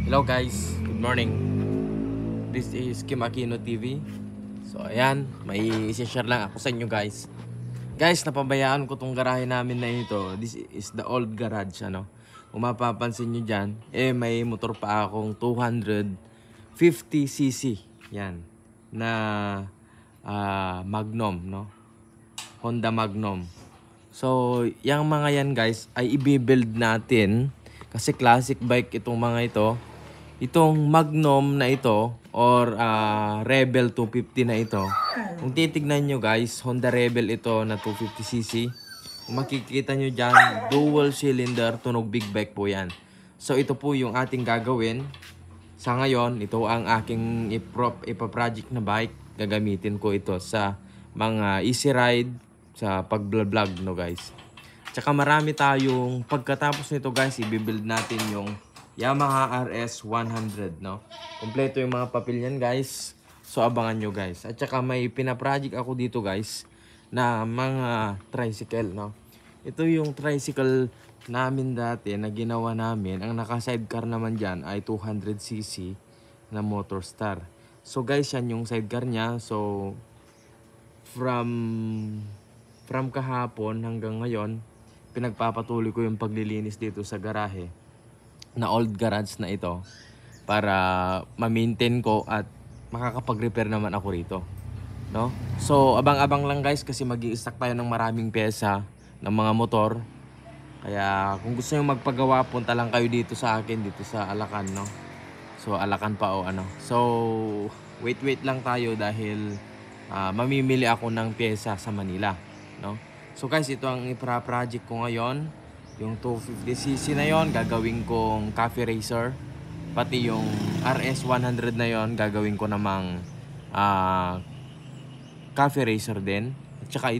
Hello guys, good morning. This is Kim Aquino TV. So ayan, may isi-share lang ako sa inyo guys. Guys, napabayaan ko tong garahe namin na ito. This is the old garage, ano. Kung mapapansin nyo dyan, may motor pa akong 250cc. Yan. Na Magnum, no? Honda Magnum. So, yung mga yan guys ay i-build natin kasi classic bike itong mga ito. Itong Magnum na ito or Rebel 250 na ito. Kung titignan nyo guys, Honda Rebel ito na 250cc. Kung makikita nyo dyan, dual cylinder tunog big bike po yan. So ito po yung ating gagawin. Sa ngayon, ito ang aking ipa-project na bike. Gagamitin ko ito sa mga easy ride, sa pag-vlog no guys. Tsaka marami tayong, pagkatapos nito guys, i-build natin yung Yamaha RS 100, no? Kompleto yung mga papel yan, guys. So, abangan nyo, guys. At saka may pina-project ako dito, guys, na mga tricycle, no? Ito yung tricycle namin dati na ginawa namin. Ang naka-sidecar naman dyan ay 200cc na Motorstar. So, guys, yan yung sidecar niya. So, from kahapon hanggang ngayon, pinagpapatuloy ko yung paglilinis dito sa garahe na old garage na ito para ma-maintain ko at makakapag-repair naman ako rito, no? So abang-abang lang guys kasi mag-i-stack tayo ng maraming pyesa ng mga motor. Kaya kung gusto niyo magpagawa, punta lang kayo dito sa akin dito sa Alacan, no? So Alacan pa o ano. So wait lang tayo dahil mamimili ako ng pyesa sa Manila, no? So guys, ito ang ipra-project ko ngayon. Yung 250cc na yon gagawin kong cafe racer. Pati yung RS 100 na yon gagawin ko namang cafe racer din. At saka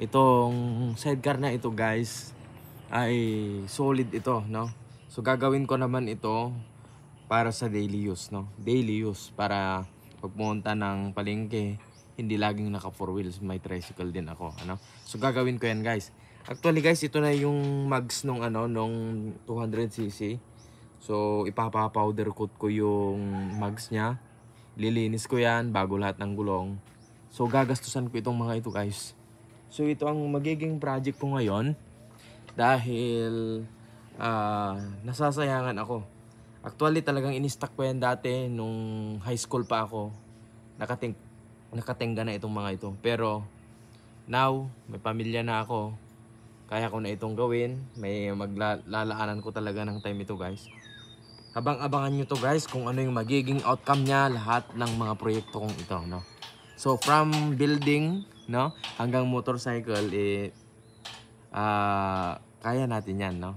itong sidecar na ito guys ay solid ito, no? So gagawin ko naman ito para sa daily use, no? Daily use para pagpunta ng palengke, hindi laging naka 4 wheels, may tricycle din ako, ano? So gagawin ko yan guys. Actually guys, ito na yung mags nung nung 200cc. So ipapa-powder coat ko yung mags niya. Lilinis ko yan bago lahat ng gulong. So gagastusan ko itong mga ito guys. So ito ang magiging project ko ngayon dahil nasasayangan ako. Actually talagang in-stock ko yan dati nung high school pa ako. Nakatingga na itong mga ito. Pero now, may pamilya na ako. Kaya ko na itong gawin. May maglalaanan ko talaga ng time ito guys. Abangan nyo to guys kung ano yung magiging outcome niya lahat ng mga proyekto kong ito, no? So from building, no, hanggang motorcycle, kaya natin yan, no?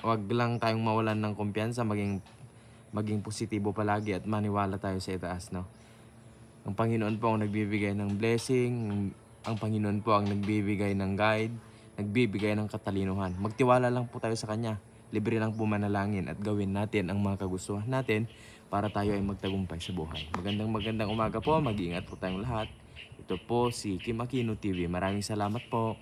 Wag lang tayong mawalan ng kumpiyansa, maging positibo palagi at maniwala tayo sa itaas, no? Ang Panginoon po ang nagbibigay ng blessing, ang Panginoon po ang nagbibigay ng guide, nagbibigay ng katalinuhan. Magtiwala lang po tayo sa Kanya. Libre lang po manalangin at gawin natin ang mga kagustuhan natin para tayo ay magtagumpay sa buhay. Magandang umaga po. Mag-iingat po tayong lahat. Ito po si Kim Aquino TV. Maraming salamat po.